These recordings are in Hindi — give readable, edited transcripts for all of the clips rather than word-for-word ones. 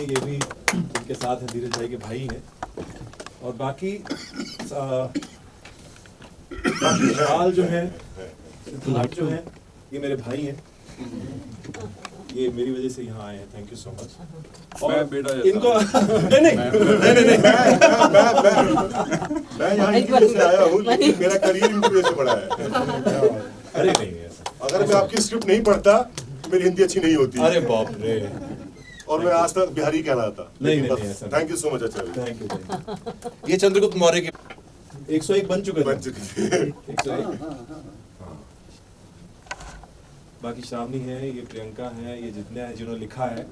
ये भी उनके साथ हैं, धीरज भाई के भाई हैं। और बाकी विशाल जो है, सिद्धार्थ जो है, ये मेरे भाई हैं, ये मेरी वजह से यहाँ आए हैं, थैंक यू सो मच। और बेटा इनको नहीं मैं यहाँ इनकी वजह से आया हूँ, लेकिन मेरा करियर इनकी वजह से बढ़ा है। अरे नहीं ऐसा, अगर मैं आपकी स्क्रिप्ट नहीं पढ़ता तो मेरी हिंदी अच्छी नहीं होती। अरे बाप रे, और मैं आज तक बिहारी कह रहा था। नहीं ऐसा। Thank you so much Acharya. Thank you. ये चंद्रगुप्त मौर्य के 101 बन चुके थे। 101। हाँ। बाकी श्रावणी है, ये प्रियंका है, ये जितने हैं जिन्होंने लिखा है।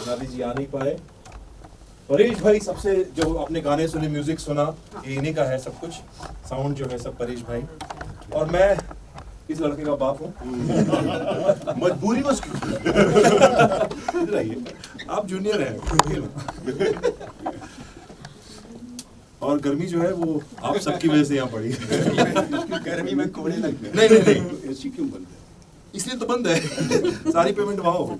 अनादि जी आ नहीं पाए। परेश भाई सबसे जो आपने गाने सुने, म्यूजिक सुना, ये इन्हीं का है सब कुछ, साउंड जो है सब परेश भाई। और मैं इस लड़के का बाप हूँ। मजबूरी बस। इधर आइए, आप जूनियर हैं। और गर्मी जो है वो आप सबकी वजह से यहाँ पड़ी है। गर्मी में कोड़े लग गए। नहीं एसी क्यों बंद है? इसलिए तो बंद है, सारी पेमेंट वहाँ।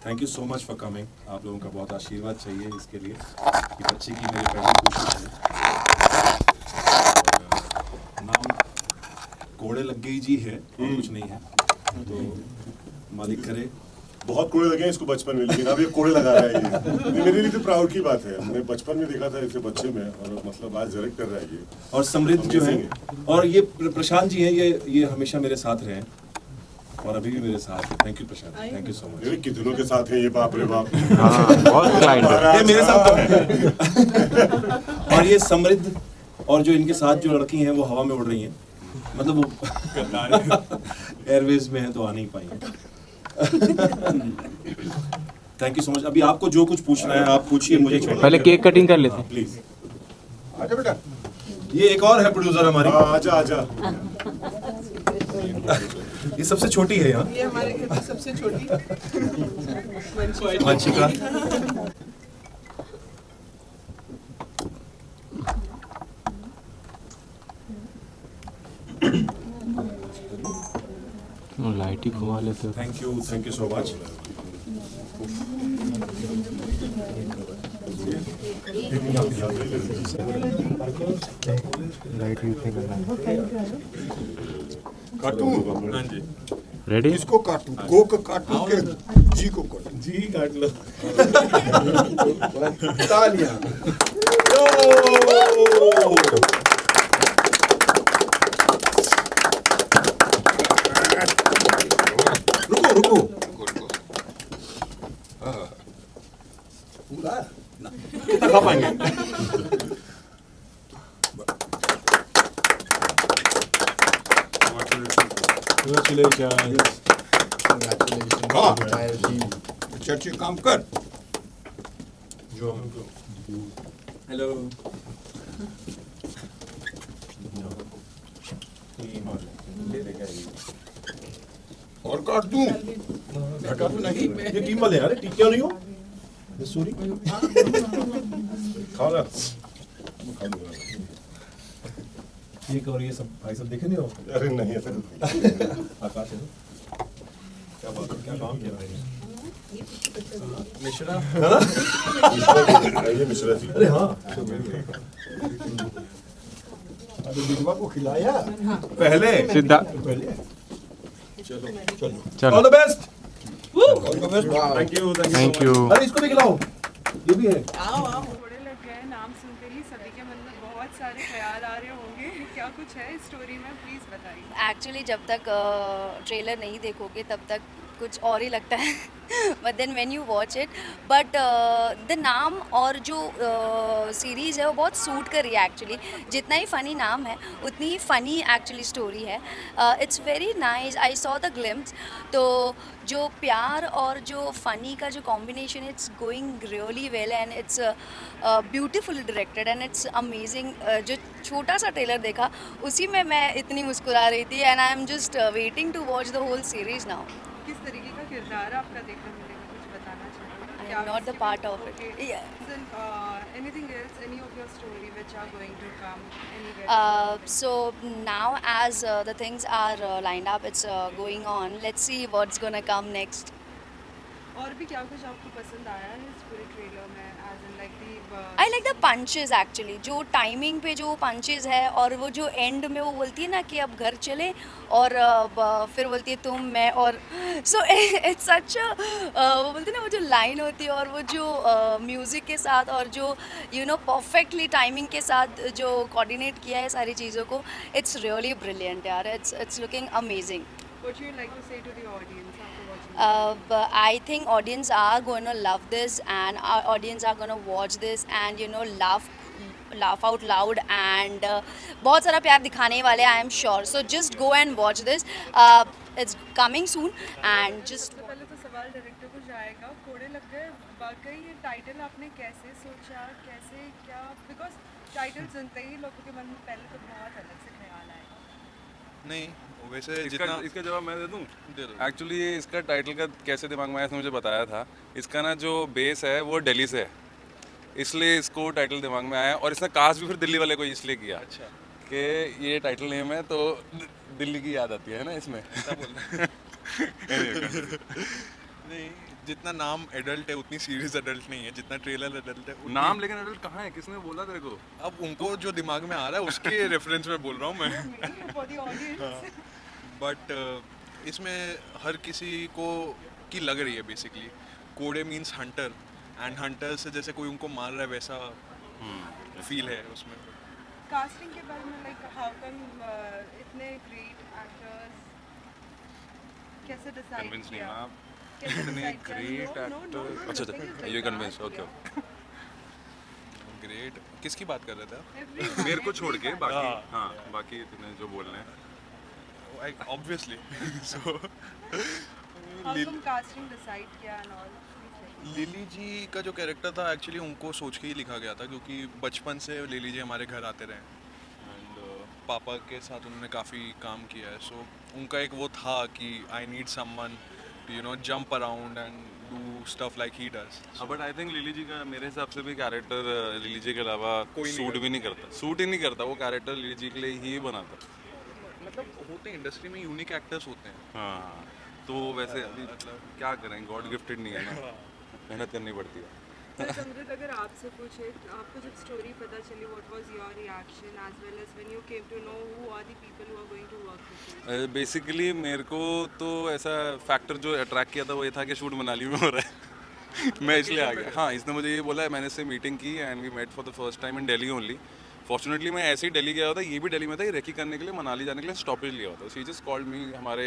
Thank you so much for coming. आप लोगों का बहुत आशीर्वाद चाहिए इसके लिए कि बच्चे की मेरी पहली कोशिश है। नाम कोड़े लग गई जी है, और कुछ नहीं है, तो मालिक करे। बहुत कोड़े लगे हैं इसको बचपन में, लेकिन अब ये कोड़े लगा रहा है ये मेरे लिए तो प्राउड की बात है। मैं बचपन में देखा था इसे बच्चे में, और मतलब आज डायरेक्ट कर रहा है ये। और समृद्ध जो है, और ये प्रशांत जी हैं, ये हमेशा मेरे साथ रहे और अभी भी मेरे साथ है। Thank you Prashant, thank you so much. ये कितनों के साथ है ये, बाप रे बाप। बहुत क्लाइंट है। ये मेरे साथ तो है। और ये समृद्ध और जो इनके साथ जो लड़की हैं वो हवा में उड़ रही हैं, मतलब वो एयरवेज में है तो आ नहीं पाई। Thank you so much. अभी आपको जो कुछ पूछना है आप पूछिए, मुझे छोड़िए। पहले केक कटिंग कर लेते हैं। प्लीज। आजा बेटा। ये एक और है प्रोड्यूसर हमारी। आजा आजा। ये सबसे छोटी है यहाँ। ये हमारे घर की सबसे छोटी वंशिका। लाइट ही घुमा लेते हो। Thank you so much. Light use नहीं करना। काटू। हाँ जी। रेडी? इसको काटू, को को काटू के जी को काटू। जी काट लो। तालियां। रुको। पूरा कितना खा पाएंगे? चर्चे काम कर। जो हमको हेलो। और काट दूं? घटा तो नहीं। ये टीम वाले यार, टीम क्यों नहीं हो? सूरी खाओ ना। ये और ये सब भाई सब देखे नहीं हो? अरे नहीं ऐसा आकाश है ना? क्या बात है, क्या काम किया भाई ने? मिश्रा ये मिश्रा जी। अरे हाँ, अरे बिगवा को खिलाया। पहले सिद्धा पहले चलो। All the best. Thank you. अरे इसको भी खिलाओ, ये भी है। थोड़े लग गए, नाम सुनते ही सभी के मन में बहुत सारे ख्याल आ रहे होंगे। क्या कुछ है इस स्टोरी में, प्लीज बताइए। एक्चुअली जब तक ट्रेलर नहीं देखोगे तब तक कुछ और ही लगता है, but then when you watch it, but the नाम और जो सीरीज़ है वो बहुत सूट कर रही है एक्चुअली। जितना ही फ़नी नाम है उतनी ही फ़नी एक्चुअली स्टोरी है। It's very nice, I saw the glimpse. तो जो प्यार और जो फ़नी का जो combination, it's going really well and it's beautifully directed and it's amazing. जो छोटा सा ट्रेलर देखा उसी में मैं इतनी मुस्कुरा रही थी, and I am just waiting to watch the whole series now. किस तरीके का किरदार आपका देखने मिलेगा, कुछ बताना चाहिए? I am not the part of it. Yeah. Anything else, any of your story which are going to come anywhere? So now as the things are lined up, it's going on. Let's see what's gonna come next. और भी क्या कुछ आपको पसंद आया है इस पूरे ट्रेलर में as in like the I like the punches actually, जो टाइमिंग पे जो पंचेज है, और वो जो एंड में वो बोलती है ना कि अब घर चले, और फिर बोलती है तुम मैं, और सो इट्स सच वो बोलती है ना, वो जो लाइन होती है और वो जो म्यूज़िक के साथ और जो परफेक्टली टाइमिंग के साथ जो कोऑर्डिनेट किया है सारी चीज़ों को, इट्स रियली ब्रिलियंट यार, it's looking amazing. What you like to say to the audience after watching? But I think audience are going to love this, and our audience are going to watch this and laugh out loud, and बहुत सारा प्यार दिखाने वाले I am sure. So just go and watch this. It's coming soon and just. सबसे पहले तो सवाल डायरेक्टर को जाएगा, कोड़े लग गए वाकई ये टाइटल आपने कैसे सोचा, कैसे क्या? बिकॉज टाइटल सुनते ही लोगों के मन में पहले तो बहुत अलग से ख्याल आएगा. नहीं वैसे इसका जवाब मैं दे दूं. एक्चुअली इसका टाइटल का कैसे दिमाग में आया इसने मुझे बताया था. इसका ना जो बेस है वो दिल्ली से है, इसलिए इसको टाइटल दिमाग में आया, और इसने कास्ट भी फिर दिल्ली वाले को इसलिए किया. अच्छा. कि ये टाइटल नेम है तो दिल्ली की याद आती है ना इसमें. नहीं, जितना नाम एडल्ट है उतनी सीरीज एडल्ट नहीं है, जितना ट्रेलर एडल्ट है नाम लेकिन अडल्ट कहाँ है, किसने बोला तेरे को? अब उनको जो दिमाग में आ रहा है उसके रेफरेंस में बोल रहा हूँ मैं. For the audience. बट इसमें हर किसी को की लग रही है बेसिकली. कोड़े मीन्स हंटर, एंड हंटर से जैसे कोई उनको मार रहा है वैसा फील है उसमें. कास्टिंग के बारे में लाइक हाउ कम इतने ग्रेट एक्टर्स कैसे डिसाइड कन्विंस नहीं किया? ना आप. कैसे इतने decide किया? great No, no, actor. no, no, अच्छा, no, अच्छा, no, you no, convinced, no, okay, no. Great. किसकी बात कर रहे थे आप? Everyone, मेरे को छोड़ के everyone. बाकी हाँ बाकी इतने जो बोलने हैं. Obviously. So How come casting decide किया and all? लिली जी का जो कैरेक्टर था एक्चुअली उनको सोच के ही लिखा गया था, क्योंकि बचपन से लिली जी हमारे घर आते रहे एंड पापा के साथ उन्होंने काफ़ी काम किया है. सो उनका एक वो था कि I need someone to jump around and do stuff like he does. But I think Lily ji का मेरे हिसाब से भी कैरेक्टर लिली जी के अलावा कोई नहीं सूट भी नहीं करता. सूट ही नहीं करता वो कैरेक्टर लिली जी के लिए ही बनाता. मतलब होते हैं इंडस्ट्री में यूनिक एक्टर्स होते हैं. हाँ तो वैसे अभी क्या करें, गॉड गिफ्टेड नहीं है ना, मेहनत करनी पड़ती है. सर समृद्ध, अगर आपसे पूछे आपको जब स्टोरी पता चली, what was your reaction as well as when you came to know who are the people who are going to work with you? Basically मेरे को तो ऐसा फैक्टर जो अट्रैक्ट किया था वो ये था कि शूट मनाली में हो रहा है. मैं इसलिए आ गया. हाँ इसने मुझे ये बोला है, मैंने इससे मीटिंग की and we met for the first time in Delhi only. Fortunately मैं ऐसे ही दिल्ली गया होता, ये भी दिल्ली में था, ये रेकी करने के लिए मनाली जाने के लिए स्टॉपेज लिया होता. She just called me. हमारे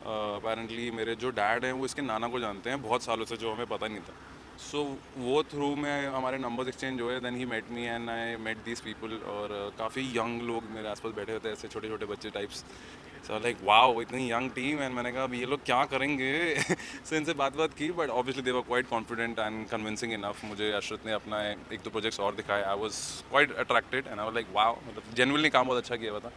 अपेरेंटली मेरे जो डैड हैं वो इसके नाना को जानते हैं बहुत सालों से, जो हमें पता नहीं था. सो वो थ्रू में हमारे नंबर्स एक्सचेंज हुए. Then he met me and I met these people. और काफ़ी यंग लोग मेरे आसपास बैठे होते हैं, ऐसे छोटे छोटे बच्चे टाइप्स. सो लाइक वाओ इतनी यंग टीम. एंड मैंने कहा अब ये लोग क्या करेंगे. सो इनसे बात की, but obviously they were quite confident and convincing enough. मुझे अशरत ने अपना एक दो प्रोजेक्ट्स और दिखाए. I was quite attracted and I was like wow, मतलब जेन्युइनली काम बहुत अच्छा किया हुआ था.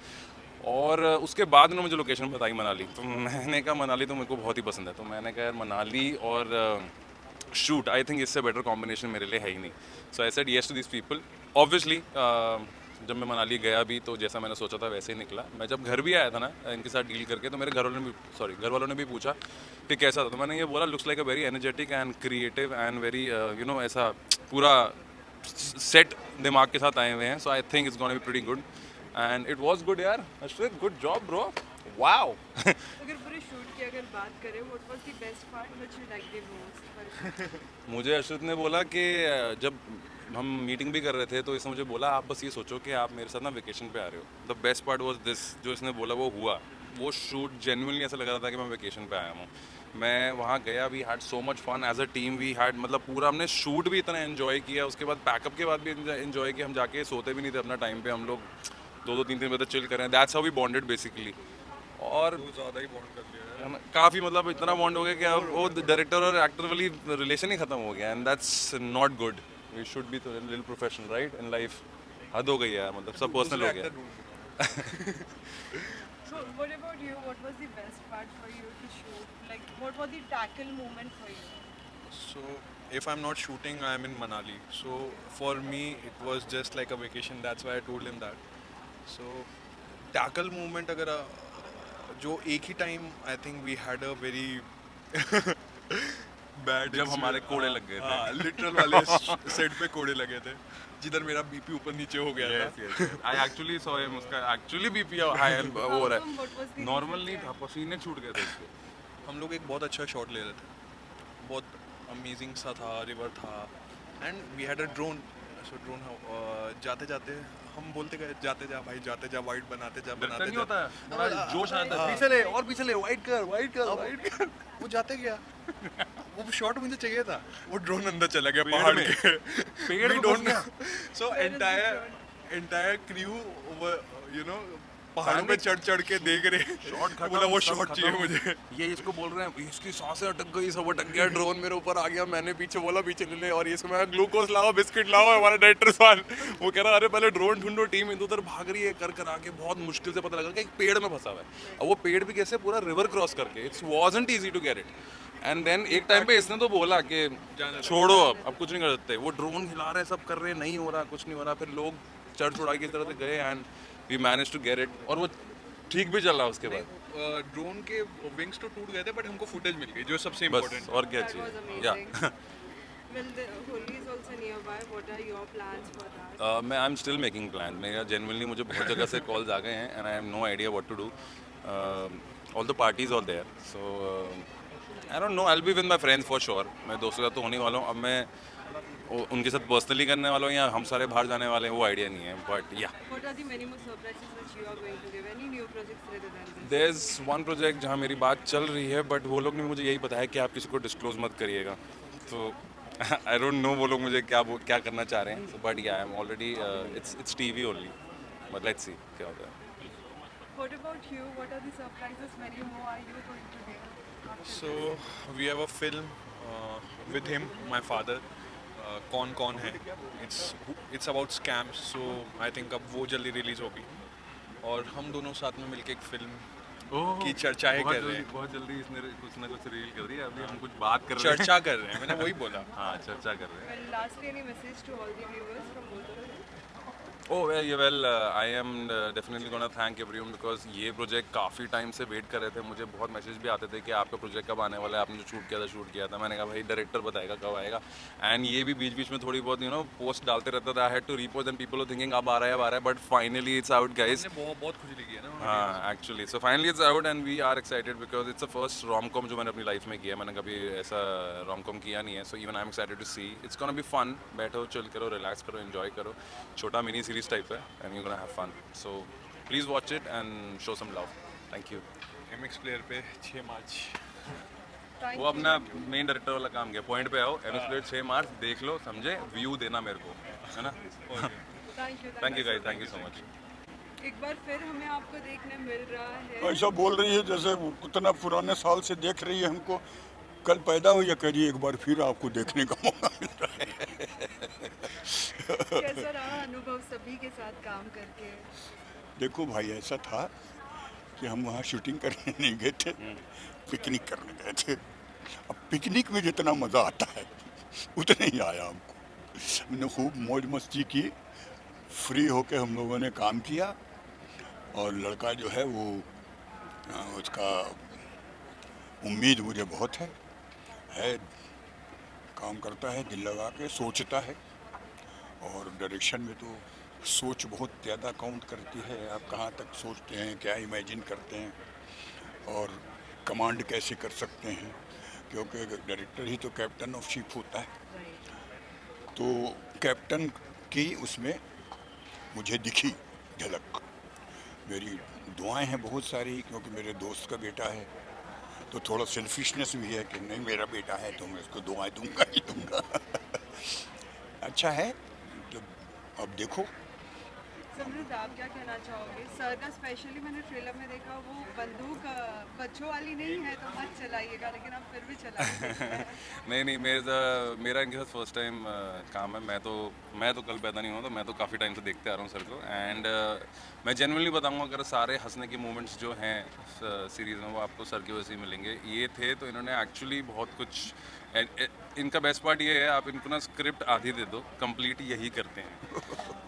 और उसके बाद उन्होंने मुझे लोकेशन बताई मनाली. तो मैंने कहा मनाली तो मेरे को बहुत ही पसंद है. तो मैंने कहा यार मनाली और शूट आई थिंक इससे बेटर कॉम्बिनेशन मेरे लिए है ही नहीं. So I said yes to this people. Obviously जब मैं मनाली गया भी तो जैसा मैंने सोचा था वैसे ही निकला. मैं जब घर भी आया था ना इनके साथ डील करके, तो मेरे घर वालों ने भी पूछा कि कैसा था. तो मैंने ये बोला looks like a very energetic and creative and very ऐसा पूरा सेट दिमाग के साथ आए हुए हैं. So I think it's gonna be pretty good and it was good यार. Ashrat good job bro. Wow. अगर पूरे शूट की अगर बात करें, what was the best part which you like the most? मुझे अशरत ने बोला कि जब हम मीटिंग भी कर रहे थे तो इसने मुझे बोला आप बस ये सोचो कि आप मेरे साथ ना वेकेशन पे आ रहे हो. The best part was this. जो इसने बोला वो हुआ. वो शूट जेन्युइनली ऐसा लग रहा था कि मैं वेकेशन पे आया हूँ. मैं वहाँ गया, we had so much fun as a team. We had मतलब पूरा हमने शूट भी इतना एंजॉय किया. उसके बाद पैकअप के बाद भी एंजॉय किया. हम जाके सोते भी नहीं थे अपना टाइम पे. हम लोग 2-3 बजे चिल कर रहे हैं. That's how we bonded basically. और ज़्यादा ही बॉन्ड कर लिया. काफ़ी मतलब इतना बॉन्ड हो गया कि अब वो डायरेक्टर और एक्टर वाली रिलेशन ही ख़त्म हो गया. And that's not good. We should be little professional right in life. हद हो गई है मतलब, सब पर्सनल हो गया. So what about you? What was the best part for you to shoot? Like what was the tackle moment for you? So if I'm not shooting, I'm in Manali. So for me, it was just like a vacation. That's why I told him that. So tackle movement अगर जो एक ही time I think we had a very bad जब हमारे कोड़े लग गए थे। हाँ लिटरल वाले सेट पे कोड़े लगे थे जिधर मेरा बीपी ऊपर नीचे हो गया था आई एक्चुअली सॉ हिम, उसका एक्चुअली बीपी हाई हो रहा What was है, the नॉर्मल नहीं था, पसीने छूट गए थे उसके। हम लोग एक बहुत अच्छा शॉट ले रहे थे, बहुत अमेजिंग सा था, रिवर था and we had a drone. So drone जाते जाते हम बोलते गए जाते जा भाई जाते जा, वाइट बनाते जा डरता बनाते नहीं जा। होता है, बड़ा जोश आता है, हाँ। पीछे ले और पीछे ले, वाइट कर वाइट कर वाइट कर। वो जाते गया वो शॉट मुझे चाहिए था, वो ड्रोन अंदर चला गया पेड़ पहाड़ में। के पेड़ में घुस गया। So entire crew you know पहाड़ों पे चढ़ के देख रहे शॉट खत्म, बोला वो सब शॉट खत्म। चाहिए मुझे। ये इसको बोल रहे हैं, इसकी सांसें अटक गई, सब अटक गया, ड्रोन मेरे ऊपर आ गया, मैंने पीछे बोला पीछे ले ले, और ये इसको मैं ग्लूकोज लाओ बिस्किट लाओ, हमारा डायरेक्टर साहब वो कह रहा अरे पहले ड्रोन ढूंढो, टीम इधर उधर भाग रही है, कर आके बहुत मुश्किल से पता लगा कि एक पेड़ में फंसा हुआ है। अब वो पेड़ भी कैसे, पूरा रिवर क्रॉस करके, it's wasn't easy to get it. And then एक टाइम पे इसने तो बोला कि छोड़ो अब कुछ नहीं कर सकते, वो ड्रोन हिला रहे सब कर रहे, नहीं हो रहा, कुछ नहीं हो रहा, फिर लोग चढ़ चढ़ा के इस तरह से गए and we manage to get it, और वो ठीक भी चल रहा उसके बाद। ड्रोन के विंग्स तो टूट गए थे बट हमको फुटेज मिल गई जो सबसे बस इम्पोर्टेंट। और क्या That was चाहिए। या amazing. Well, the Holi is also nearby. What are your plans for that? मैं I am still making plan. मेरा जेनुअनली मुझे बहुत जगह से कॉल्स आ गए हैं and I have no idea what to do, all the parties all there, so I don't know, I will be with my friends for sure. मैं दोस्तों के साथ तो होने वाला हूँ, अब मैं उनके साथ पर्सनली करने वाला हूँ या हम सारे बाहर जाने वाले हैं वो आइडिया नहीं है, बट या What are the many more surprises which you are going to give? Any new projects rather than this? There is one project जहाँ मेरी बात चल रही है, बट वो लोग ने मुझे यही बताया कि आप किसी को डिस्क्लोज मत करिएगा, तो आई डोंट नो वो लोग मुझे क्या करना चाह रहे हैं, बट या I am already it's TV only, but let's see क्या होता है। What about you? What are the surprises? Many more are you going to give? So we have a film with him, my father. कौन है, it's about scams. So I think अब वो जल्दी रिलीज होगी और हम दोनों साथ में मिलके एक फिल्म की चर्चाएं कर रहे हैं। बहुत जल्दी इसने कुछ ना कुछ रील कर दिया, अभी हम कुछ बात कर रहे हैं। चर्चा कर रहे हैं, मैंने वही बोला। हाँ चर्चा कर रहे हैं। Well, lastly, any message to all the viewers from both of you? Oh well, I am definitely gonna thank everyone because ये प्रोजेक्ट काफ़ी टाइम से वेट कर रहे थे। मुझे बहुत मैसेज भी आते थे कि आपका प्रोजेक्ट कब आने वाला है, आपने जो शूट किया था। मैंने कहा भाई डायरेक्टर बताएगा कब आएगा, एंड ये भी बीच बीच में थोड़ी बहुत पोस्ट डालते रहता था। I had to repost and people were thinking अब आ रहा है, but finally it's out guys. बहुत खुशी लगी है ना। हाँ actually, so finally it's out and we are excited because it's a first rom com जो मैंने अपनी लाइफ में किया। मैंने कभी ऐसा रोम कॉम किया नहीं है, so even I am excited to see. It's gonna be fun, बैठो चिल करो, रिलैक्स करो, एंजॉय करो, छोटा मिनी सीरीज टाइप है and you gonna have fun. So please watch it and show some love. Thank you. MX player पे 6 मार्च। Thank वो अपना मेन डायरेक्टर वाला काम किया, पॉइंट पे आओ, MX प्लेयर 6 मार्च देख लो, समझे, व्यू देना मेरे को, है ना। Thank you. Thank you guys, thank you so much. एक बार फिर हमें आपको देखने मिल रहा है। ऐसा बोल रही है जैसे उतना पुराने साल से देख रही है हमको, कल पैदा हुई है, कह रही है एक बार फिर आपको देखने का मौका मिल रहा है। कैसा रहा अनुभव सभी के साथ काम करके? देखो भाई, ऐसा था कि हम वहाँ शूटिंग करने नहीं गए थे, पिकनिक करने गए थे। अब पिकनिक में जितना मज़ा आता है उतना ही आया हमको। हमने खूब मौज मस्ती की, फ्री होके हम लोगों ने काम किया, और लड़का जो है वो उसका उम्मीद मुझे बहुत है, काम करता है, दिल लगा के सोचता है, और डायरेक्शन में तो सोच बहुत ज़्यादा काउंट करती है। आप कहाँ तक सोचते हैं, क्या इमेजिन करते हैं, और कमांड कैसे कर सकते हैं, क्योंकि डायरेक्टर ही तो कैप्टन ऑफ शिप होता है। तो कैप्टन की उसमें मुझे दिखी झलक। मेरी दुआएं हैं बहुत सारी, क्योंकि मेरे दोस्त का बेटा है, तो थोड़ा सेल्फिशनेस भी है कि नहीं मेरा बेटा है तो मैं उसको दुआएं दूंगा ही दूंगा। अच्छा है, तो अब देखो। समृद्ध, आप क्या कहना चाहोगे? सर का स्पेशली मैंने ट्रेलर में देखा, वो बंदूक बच्चों वाली नहीं है तो मत चलाइएगा, लेकिन आप फिर भी चलाइए। नहीं मेरा इनके साथ फर्स्ट टाइम काम है। मैं तो कल पैदा नहीं हुआ, तो मैं तो काफ़ी टाइम से देखते आ रहा हूँ सर को, एंड मैं जेन्युइनली बताऊँगा, अगर सारे हंसने के मोमेंट्स जो हैं सीरीज़ में वो आपको सर की वजह से ही मिलेंगे। ये थे तो इन्होंने एक्चुअली बहुत कुछ, इनका बेस्ट पार्ट ये है, आप इनको ना स्क्रिप्ट आधी दे दो, कंप्लीट यही करते हैं।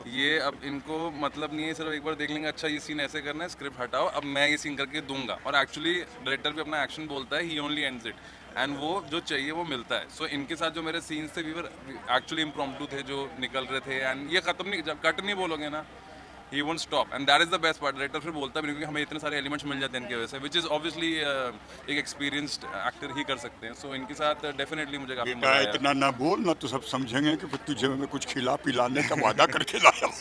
ये अब इनको मतलब नहीं है सिर्फ एक बार देख लेंगे अच्छा ये सीन ऐसे करना है, स्क्रिप्ट हटाओ, अब मैं ये सीन करके दूंगा। और एक्चुअली डायरेक्टर भी अपना एक्शन बोलता है, ही ओनली एंड्स इट, एंड वो जो चाहिए वो मिलता है। सो इनके साथ जो मेरे सीन्स थे वी वर एक्चुअली इम्प्रॉम्प्टू थे जो निकल रहे थे, एंड ये खत्म नहीं, जब कट नहीं बोलोगे ना he won't stop, and that is the best part. Director फिर बोलता भी नहीं क्योंकि हमें इतने सारे एलिमेंट्स मिल जाते हैं इनके वजह से, विच इज़ ऑब्वियसली एक एक्सपीरियंस्ड एक्टर ही कर सकते हैं। सो इनके साथ डेफिनेटली मुझे काफ़ी मजा बेटा आया। इतना ना बोल ना, तो सब समझेंगे कि तुझे मैं कुछ खिला पिलाने का वादा करके लाया हूँ।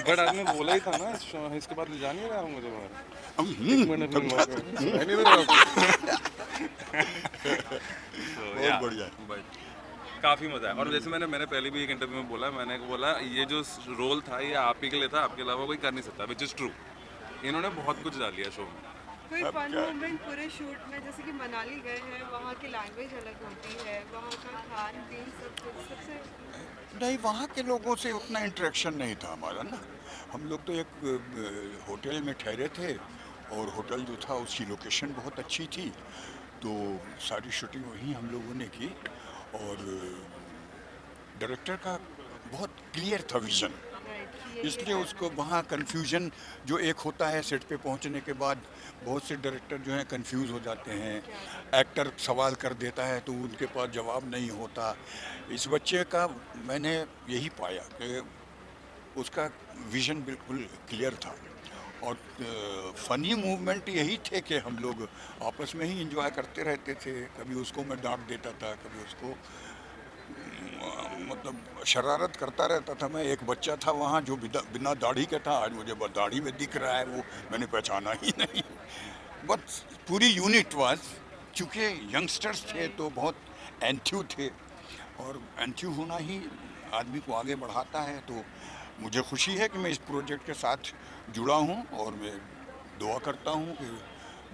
बट आज मैं बोला ही था ना, इसके बाद ले जा नहीं रहा हूँ मुझे बाहर। बहुत बढ़िया है। काफ़ी मज़ा है। और जैसे मैंने पहले भी एक इंटरव्यू में बोला, मैंने बोला ये जो रोल था ये आप ही के लिए था, आपके अलावा कोई कर नहीं सकता, विच इज़ ट्रू। इन्होंने बहुत कुछ डाल दिया शो में। कोई फन मोमेंट पूरे शूट में, जैसे कि मनाली गए हैं, वहाँ की लैंग्वेज अलग होती है, वहाँ का खान पीन सब कुछ सबसे नहीं, वहाँ के लोगों से उतना इंटरेक्शन नहीं था हमारा ना। हम लोग तो एक होटल में ठहरे थे, और होटल जो था उसकी लोकेशन बहुत अच्छी थी, तो सारी शूटिंग वहीं हम लोगों ने की। और डायरेक्टर का बहुत क्लियर था विज़न, इसलिए उसको वहाँ कन्फ्यूजन जो एक होता है सेट पे पहुँचने के बाद, बहुत से डायरेक्टर जो हैं कंफ्यूज हो जाते हैं, एक्टर सवाल कर देता है तो उनके पास जवाब नहीं होता। इस बच्चे का मैंने यही पाया कि उसका विज़न बिल्कुल क्लियर था। और फ़नी मूवमेंट यही थे कि हम लोग आपस में ही एंजॉय करते रहते थे। कभी उसको मैं डांट देता था, कभी उसको मतलब शरारत करता रहता था मैं। एक बच्चा था वहाँ जो बिना दाढ़ी का था, आज मुझे बस दाढ़ी में दिख रहा है, वो मैंने पहचाना ही नहीं। बट पूरी यूनिट वाज, चूँकि यंगस्टर्स थे तो बहुत एंथ्यू थे, और एंथ्यू होना ही आदमी को आगे बढ़ाता है। तो मुझे खुशी है कि मैं इस प्रोजेक्ट के साथ जुड़ा हूँ, और मैं दुआ करता हूँ कि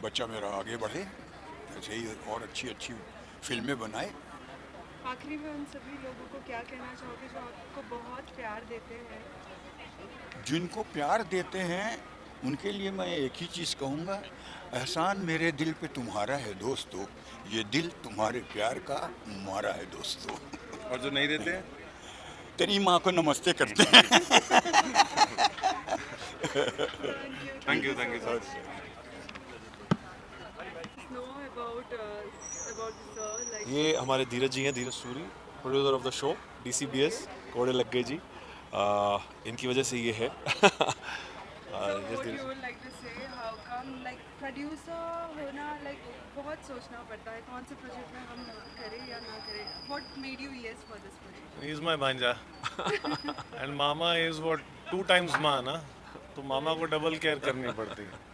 बच्चा मेरा आगे बढ़े, ऐसे ही और अच्छी अच्छी फिल्में बनाए। आखिरी में उन सभी लोगों को क्या कहना चाहोगे जो आपको बहुत प्यार देते हैं? जिनको प्यार देते हैं उनके लिए मैं एक ही चीज़ कहूँगा, एहसान मेरे दिल पे तुम्हारा है दोस्तों, ये दिल तुम्हारे प्यार का मारा है दोस्तों। और जो नहीं देते हैं तेरी माँ को नमस्ते करते हैं। Thank you so much. Know about the sir, like ये हमारे धीरज जी हैं, Dheeraj Suri, producer of the show DCBS कोड़े लग गए जी। इनकी वजह से ये है। what you would like to say, how come like producer होना like बहुत सोचना पड़ता है कौन से प्रोजेक्ट में हम करें या ना करें? What made you yes for this project? He's my banja. And mama is what 2 times माँ ना, तो मामा को डबल केयर करनी पड़ती है।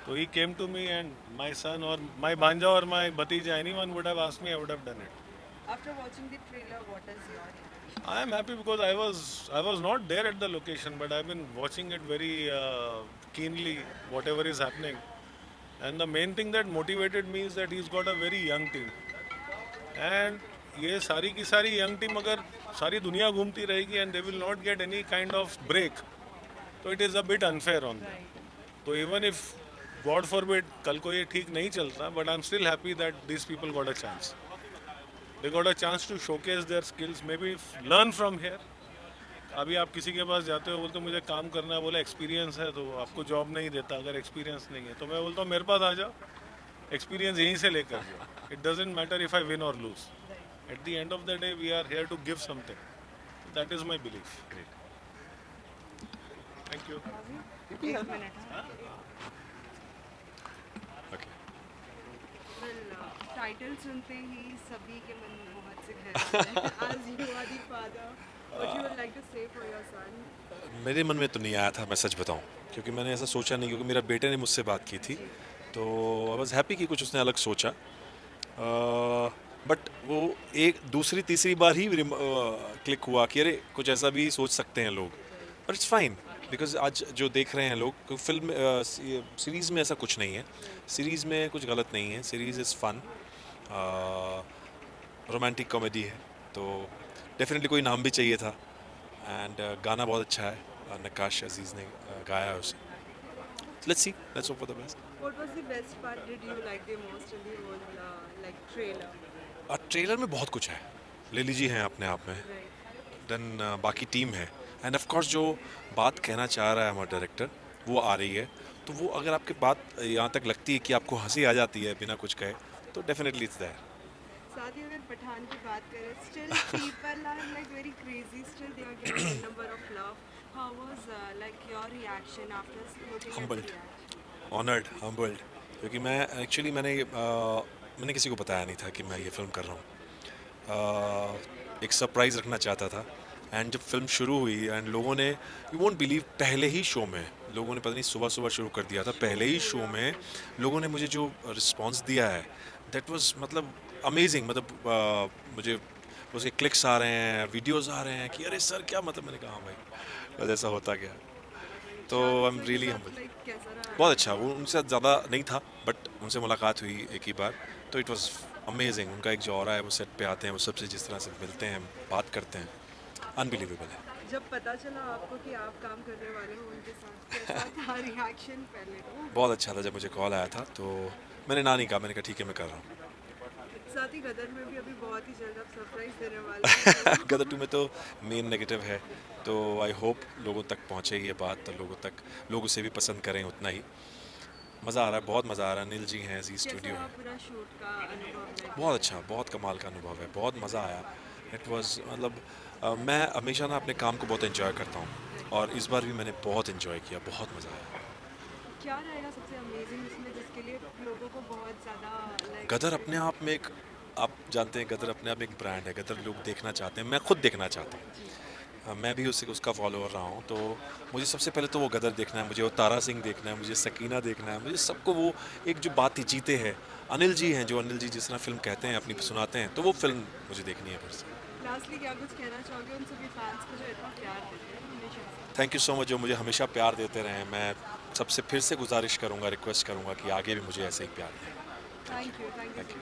तो he came to me and my son or my banja or my bhatija, anyone would have asked me, I would have done it. After watching the trailer, what is your reaction? I am happy because I was not there at the location, but I've been watching it very keenly, whatever is happening. And the main thing that motivated me is that he's got a very young team. And ये सारी की सारी young team अगर सारी दुनिया घूमती रहेगी and they will not get any kind of break, तो it is a bit unfair on them. तो even if God forbid कल को ये ठीक नहीं चलता, but I'm still happy that these people got a chance. They got a chance to showcase their skills, maybe learn from here. अभी आप किसी के पास जाते हो, बोलते हो मुझे काम करना है, बोले एक्सपीरियंस है, तो आपको जॉब नहीं देता अगर एक्सपीरियंस नहीं है। तो मैं बोलता हूँ मेरे पास आ जाओ, एक्सपीरियंस यहीं से लेकर जाओ। It doesn't matter if I win और lose, at the end of the day we are here to give something, that is my belief. Thank you. एक मिनट। टाइटल सुनते ही सभी के मन में बहुत से ख्याल हैं। As you are the father, what you would like to say for your son? मेरे मन में तो नहीं आया था, मैं सच बताऊं, क्योंकि मैंने ऐसा सोचा नहीं, क्योंकि मेरा बेटे ने मुझसे बात की थी, तो आई वाज हैप्पी कि कुछ उसने अलग सोचा। बट वो एक दूसरी तीसरी बार ही क्लिक हुआ कि अरे कुछ ऐसा भी सोच सकते हैं लोग। बट इट्स फाइन, बिकॉज आज जो देख रहे हैं लोग, फिल्म सीरीज़ में ऐसा कुछ नहीं है, सीरीज़ में कुछ गलत नहीं है, series is fun, romantic comedy है, तो डेफिनेटली कोई नाम भी चाहिए था। एंड गाना बहुत अच्छा है, नक्काश अजीज़ ने गाया है उसे। Let's see, let's hope for the best. What was the best part did you like the most in the whole like trailer? Trailer में बहुत कुछ है, ले लीजिए हैं अपने आप में, देन बाकी टीम है, एंड ऑफ कोर्स जो बात कहना चाह रहा है हमारा डायरेक्टर वो आ रही है, तो वो अगर आपकी बात यहाँ तक लगती है कि आपको हंसी आ जाती है बिना कुछ कहे, तो डेफिनेटली इट्स देयर। साथ ही अगर पठान की बात करें, still people are like very crazy, still they are getting a number of love. How was like your reaction after looking at the Humbled. reaction? Honoured, humbled, क्योंकि मैं एक्चुअली मैंने किसी को बताया नहीं था कि मैं ये फिल्म कर रहा हूँ। एक सरप्राइज़ रखना चाहता था, एंड जब फिल्म शुरू हुई एंड लोगों ने, यू वोंट बिलीव, पहले ही शो में लोगों ने, पता नहीं सुबह सुबह शुरू कर दिया था, पहले ही शो में लोगों ने मुझे जो रिस्पांस दिया है दैट वाज मतलब अमेजिंग। मतलब मुझे उसके क्लिक्स आ रहे हैं, वीडियोस आ रहे हैं कि अरे सर क्या, मतलब मैंने कहा हाँ भाई, बस ऐसा होता गया। तो I am really humble. Like कैसा रहा? बहुत अच्छा, वो उनसे ज़्यादा नहीं था बट उनसे मुलाकात हुई एक ही बार, तो इट वाज अमेजिंग। उनका एक जो ऑरा है, वो सेट पे आते हैं, वो सबसे जिस तरह से मिलते हैं, बात करते हैं, अनबिलीवेबल है। जब पता चला आपको कि आप काम करने वाले हो उनके साथ, कैसा था रिएक्शन पहले तो? बहुत अच्छा था जब मुझे कॉल आया था, तो मैंने ना नहीं कहा, मैंने कहा ठीक है मैं कर रहा हूँ। साथ ही गदर में भी अभी बहुत ही जल्द आप सरप्राइज देने वाले हैं। गदर 2 में तो मेन नेगेटिव है, तो आई होप लोगों तक पहुँचे ये बात, तो लोग उसे भी पसंद करें उतना ही। मज़ा आ रहा है, बहुत मज़ा आ रहा है। अनिल जी हैं, जी कैसा स्टूडियो रहा है। पूरा शूट का अनुभव? like? बहुत अच्छा, बहुत कमाल का अनुभव है, बहुत मज़ा आया। इट वाज मतलब मैं हमेशा ना अपने काम को बहुत एंजॉय करता हूँ, और इस बार भी मैंने बहुत एंजॉय किया, बहुत मज़ा आया। क्या रहेगा सबसे अमेजिंग इसमें जिसके लिए लोगों को बहुत ज़्यादा like गदर अपने आप में एक, आप जानते हैं गदर अपने आप में एक ब्रांड है, गदर लोग देखना चाहते हैं, मैं खुद देखना चाहता हूँ। मैं भी उसका फॉलोअर रहा हूँ, तो मुझे सबसे पहले तो वो गदर देखना है, मुझे वो तारा सिंह देखना है, मुझे सकीना देखना है, मुझे सबको वो एक जो बात ही जीते हैं, अनिल जी हैं, जो अनिल जी जिस तरह फिल्म कहते हैं, अपनी सुनाते हैं, तो वो फिल्म मुझे देखनी है फिर से। लास्टली क्या कुछ कहना चाहोगे उन सभी फैंस को जो इतना प्यार देते हैं हमेशा से? थैंक यू सो मच, जो मुझे हमेशा प्यार देते रहे। मैं सबसे फिर से गुजारिश करूँगा, रिक्वेस्ट करूँगा कि आगे भी मुझे ऐसे ही प्यार दें। Thank you thank you.